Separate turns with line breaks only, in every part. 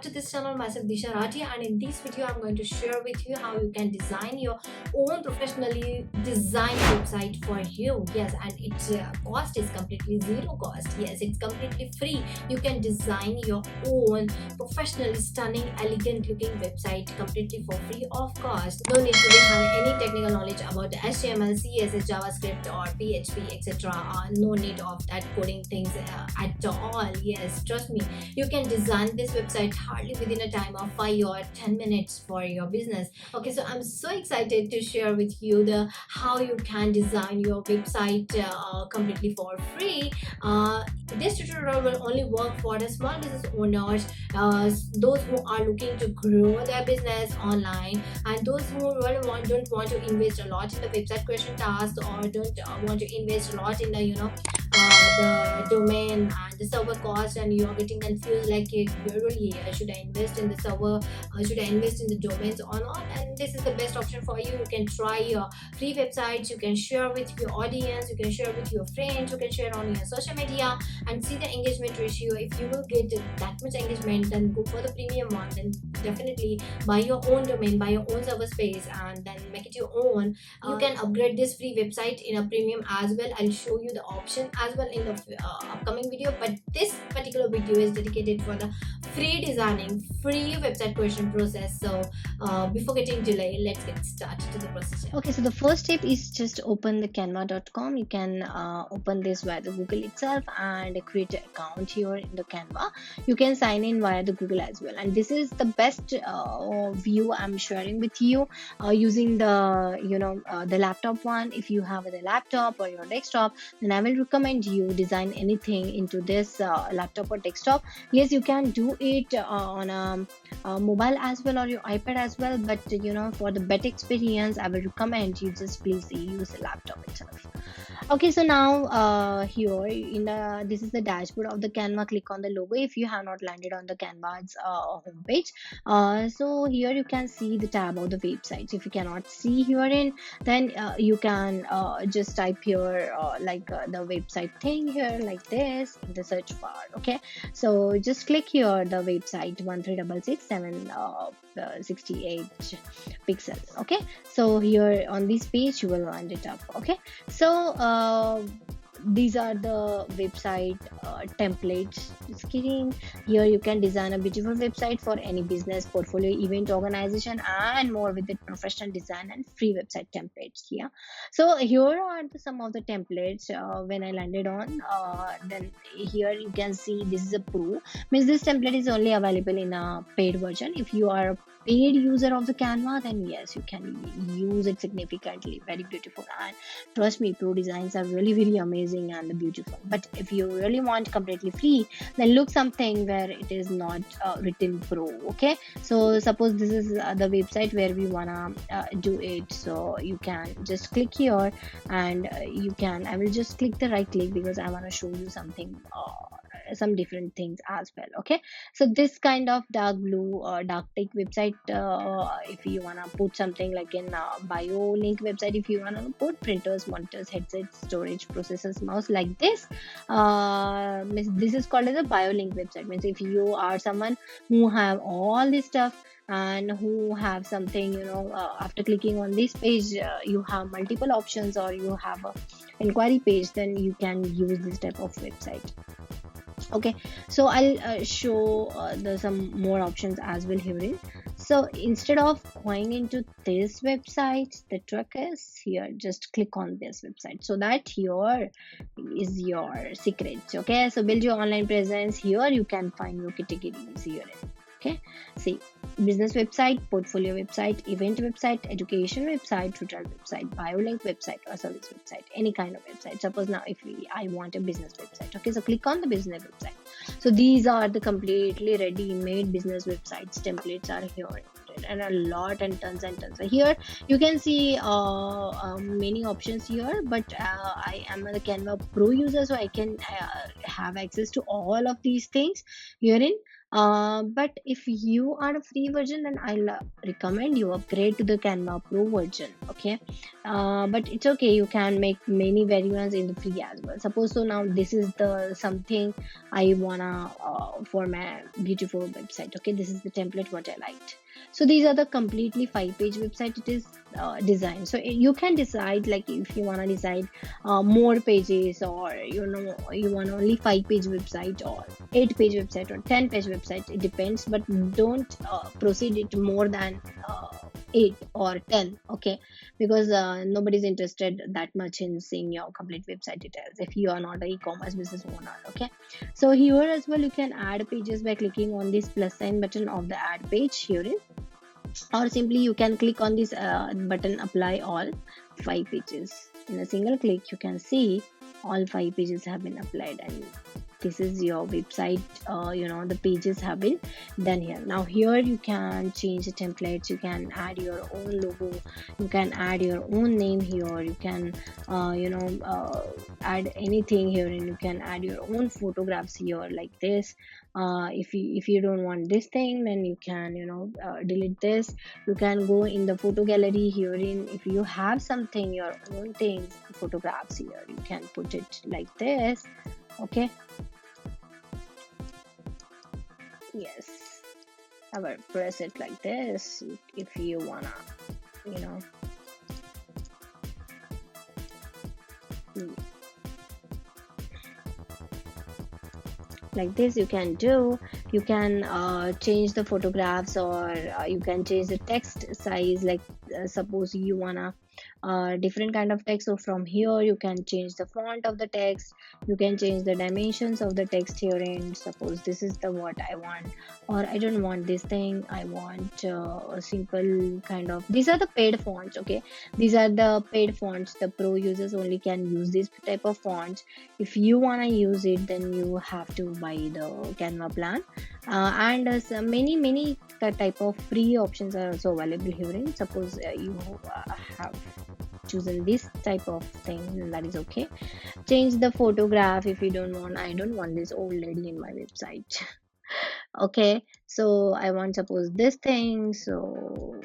back to this channel. Myself Disha Rathi, and in this video I'm going to share with you how you can design your own professionally designed website for you. Yes, and its cost is completely zero cost. Yes, it's completely free. You can design your own professionally stunning, elegant looking website completely for free of cost. No need to have any technical knowledge about HTML, CSS, JavaScript or PHP, etc. No need of that coding things at all. Yes, trust me, you can design this website hardly within a time of 5 or 10 minutes for your business. Okay, so I'm so excited to share with you the how you can design your website completely for free. This tutorial will only work for the small business owners, those who are looking to grow their business online, and those who really don't want to invest a lot in the website creation task, or don't want to invest a lot in the the domain and the server cost, and you are getting confused like, really, should I invest in the server, should I invest in the domains or not? And this is the best option for you. You can try your free websites, you can share with your audience, you can share with your friends, you can share on your social media and see the engagement ratio. If you will get that much engagement, then go for the premium one. Then definitely buy your own domain, buy your own server space, and then make it your own. You can upgrade this free website in a premium as well. I'll show you the option as well in the upcoming video, but this particular video is dedicated for the free designing, free website creation process. So before getting delayed, let's get started to the process.
Okay, so the first step is just open the canva.com. You can open this via the Google itself and create an account here in the Canva. You can sign in via the Google as well, and this is the best view I'm sharing with you using the the laptop one. If you have the laptop or your desktop, then I will recommend you design anything into this laptop or desktop. Yes, you can do it on a mobile as well or your iPad as well, but for the better experience I will recommend you just please use the laptop itself. Okay, so now here in this is the dashboard of the Canva. Click on the logo if you have not landed on the Canva's homepage. So here you can see the tab of the websites. If you cannot see herein, then you can just type here the website thing here like this in the search bar. Okay, so just click here the website 1366768 pixels. Okay, so here on this page you will land it up. Okay, so these are the website templates. Just kidding. Here you can design a beautiful website for any business, portfolio, event, organization and more with the professional design and free website templates. Yeah, so here are some of the templates when I landed on. Then here you can see this is a pro, means this template is only available in a paid version. If you are a paid user of the Canva, then yes, you can use it significantly. Very beautiful, and trust me, pro designs are really very amazing and beautiful. But if you really want completely free, then look something where it is not written pro. Okay, so suppose this is the website where we wanna do it, so you can just click here and I will just click the right click because I want to show you something some different things as well. Okay, so this kind of dark blue or dark tech website, if you want to put something like in bio link website, if you want to put printers, monitors, headsets, storage, processors, mouse like this, this is called as a bio link website. Means if you are someone who have all this stuff and who have something, after clicking on this page you have multiple options, or you have a inquiry page, then you can use this type of website. Okay, so I'll show some more options as well herein. So instead of going into this website, the trick is here, just click on this website, so that here is your secret. Okay, so build your online presence. Here you can find your categories here. Okay, see, business website, portfolio website, event website, education website, tutorial website, bio link website or service website, any kind of website. Suppose now if I want a business website, okay, so click on the business website. So these are the completely ready-made business websites. Templates are here and a lot and tons and tons. So here you can see many options here, but I am a Canva Pro user, so I can have access to all of these things herein. But if you are a free version, then I'll recommend you upgrade to the Canva Pro version. Okay, but it's okay, you can make many variants in the free as well. Suppose so now this is the something I wanna for my beautiful website. Okay, this is the template what I liked. So these are the completely 5-page website it is designed. So you can decide, like if you want to decide more pages, or you want only 5-page website, or 8-page website, or 10-page website. It depends, but don't proceed it more than 8 or 10. Okay, because nobody's interested that much in seeing your complete website details if you are not an e-commerce business owner. Okay, so here as well you can add pages by clicking on this plus sign button of the add page here, or simply you can click on this button apply all 5 pages. In a single click you can see all 5 pages have been applied, and this is your website. The pages have been done here. Now here you can change the templates, you can add your own logo, you can add your own name here, you can add anything here, and you can add your own photographs here like this. If you don't want this thing, then you can delete this. You can go in the photo gallery here. If you have something, your own things, photographs here, you can put it like this. Okay, yes, I will press it like this if you wanna mm, like this you can do. You can change the photographs, or you can change the text size, like suppose you wanna different kind of text. So from here you can change the font of the text, you can change the dimensions of the text here, and suppose this is the what I want, or I don't want this thing, I want a simple kind of. These are the paid fonts. Okay, these are the paid fonts. The pro users only can use this type of fonts. If you want to use it, then you have to buy the Canva plan, and many type of free options are also available here. In suppose you have chosen this type of thing, that is okay. Change the photograph if you don't want. I don't want this old lady in my website. Okay, so I want suppose this thing, so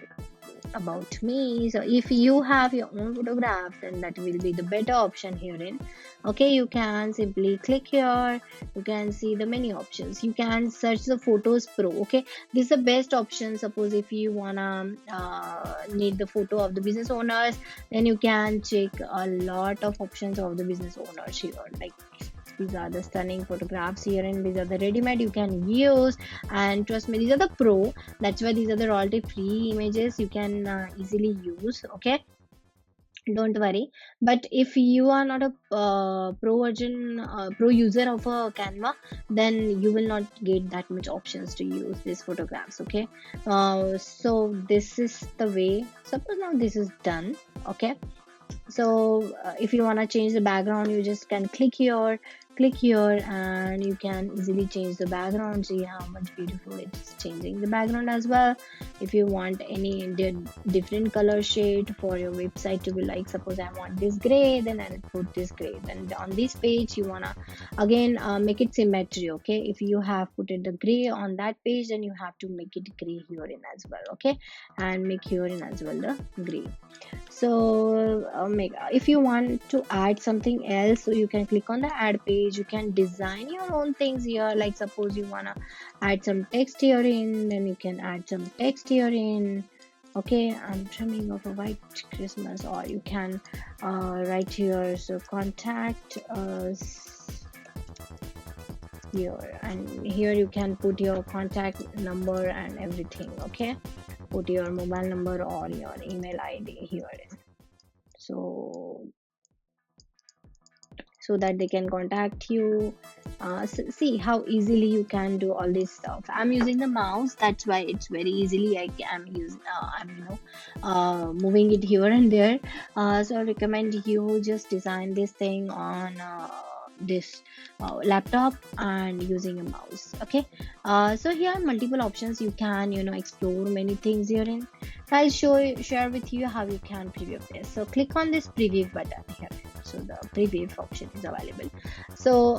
about me. So if you have your own photograph, then that will be the better option herein. Okay, you can simply click here, you can see the many options. You can search the Photos Pro. Okay, this is the best option. Suppose if you wanna need the photo of the business owners, then you can check a lot of options of the business owners here. Like these are the stunning photographs here, and these are the ready-made you can use. And trust me, these are the pro, that's why these are the royalty free images you can easily use. Okay, don't worry. But if you are not a pro user of a Canva, then you will not get that much options to use these photographs. Okay, so this is the way. Suppose now this is done. Okay, so if you want to change the background, you just can click here, and you can easily change the background. See how much beautiful it's changing the background as well. If you want any different color shade for your website to be, like suppose I want this gray, then I'll put this gray. Then on this page you wanna again make it symmetry. Okay, if you have put it the gray on that page, then you have to make it gray here in as well. Okay, and make here in as well the gray. So if you want to add something else, so you can click on the add page. You can design your own things here. Like suppose you wanna add some text here in, then you can add some text here in. Okay, I'm dreaming of a white Christmas. Or you can write here, so contact us here, and here you can put your contact number and everything. Okay, put your mobile number or your email ID here, so that they can contact you. See how easily you can do all this stuff. I'm using the mouse, that's why it's very easily I'm moving it here and there. So I recommend you just design this thing on this laptop and using a mouse. Okay, so here are multiple options. You can explore many things here in. I'll share with you how you can preview this. So click on this preview button here. So also the preview option is available. So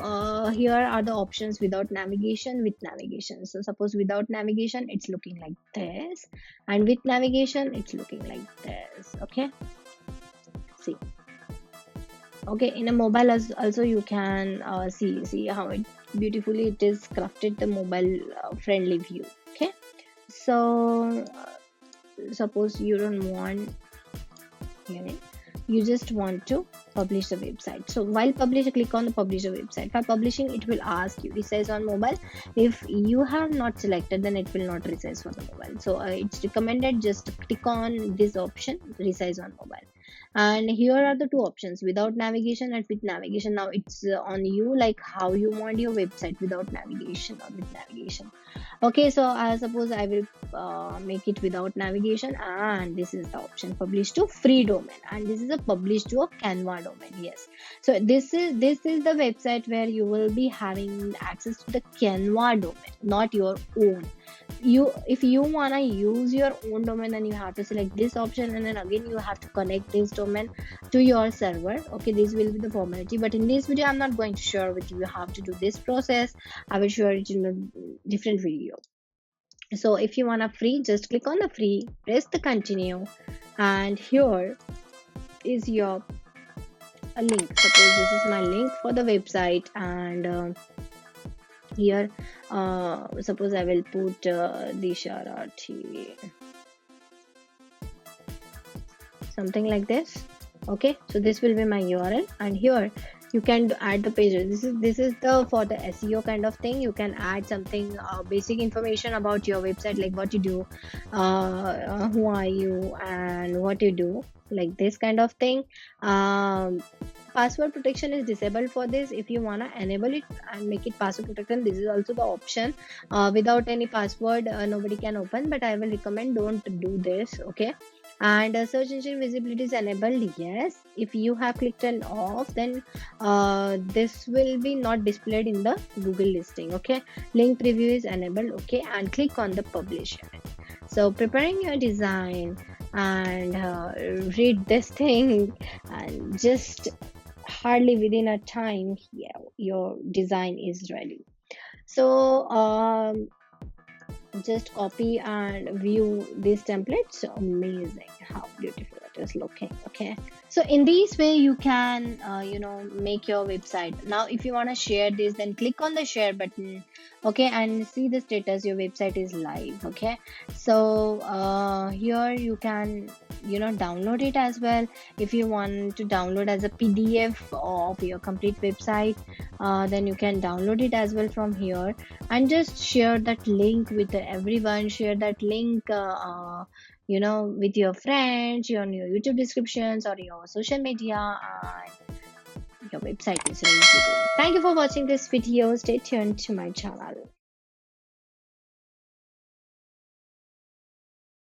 here are the options without navigation, with navigation. So suppose without navigation it's looking like this, and with navigation it's looking like this. Okay, see. Okay, in a mobile also you can see how it beautifully it is crafted, the mobile friendly view. Okay, so suppose you don't want, you know, you just want to publish the website. So while publish, click on the publish the website. For publishing, it will ask you, it says on mobile, if you have not selected, then it will not resize for the mobile. So it's recommended just click on this option, resize on mobile. And here are the two options, without navigation and with navigation. Now it's on you, like how you want your website, without navigation or with navigation. Okay, so I suppose I will make it without navigation, and this is the option, publish to free domain, and this is a publish to a Canva domain. Yes, so this is the website where you will be having access to the Canva domain, not your own. If you want to use your own domain, then you have to select this option, and then again you have to connect this domain to your server. Okay, this will be the formality, but in this video I'm not going to share with you how to do this process. I will share it in a different video. So if you want a free, just click on the free, press the continue, and here is your a link. Suppose this is my link for the website, and here suppose I will put Disha Rathi, something like this. Okay, so this will be my URL, and here you can add the pages. This is the for the SEO kind of thing. You can add something basic information about your website, like what you do, who are you, and what you do, like this kind of thing. Password protection is disabled for this. If you want to enable it and make it password protection, this is also the option. Without any password, nobody can open, but I will recommend don't do this. Okay, and search engine visibility is enabled. Yes, if you have clicked on off, then this will be not displayed in the Google listing. Okay, link preview is enabled. Okay, and click on the publish event. So preparing your design, and read this thing, and just hardly within a time, yeah, your design is ready. So just copy and view these templates. So amazing how beautiful it is looking. Okay, so in this way you can make your website. Now if you want to share this, then click on the share button. Okay, and see the status, your website is live. Okay, so here you can download it as well. If you want to download as a PDF of your complete website, then you can download it as well from here, and just share that link with everyone. Share that link with your friends, on your YouTube descriptions or your social media, and your website is ready to go. Thank you for watching this video. Stay tuned to my channel.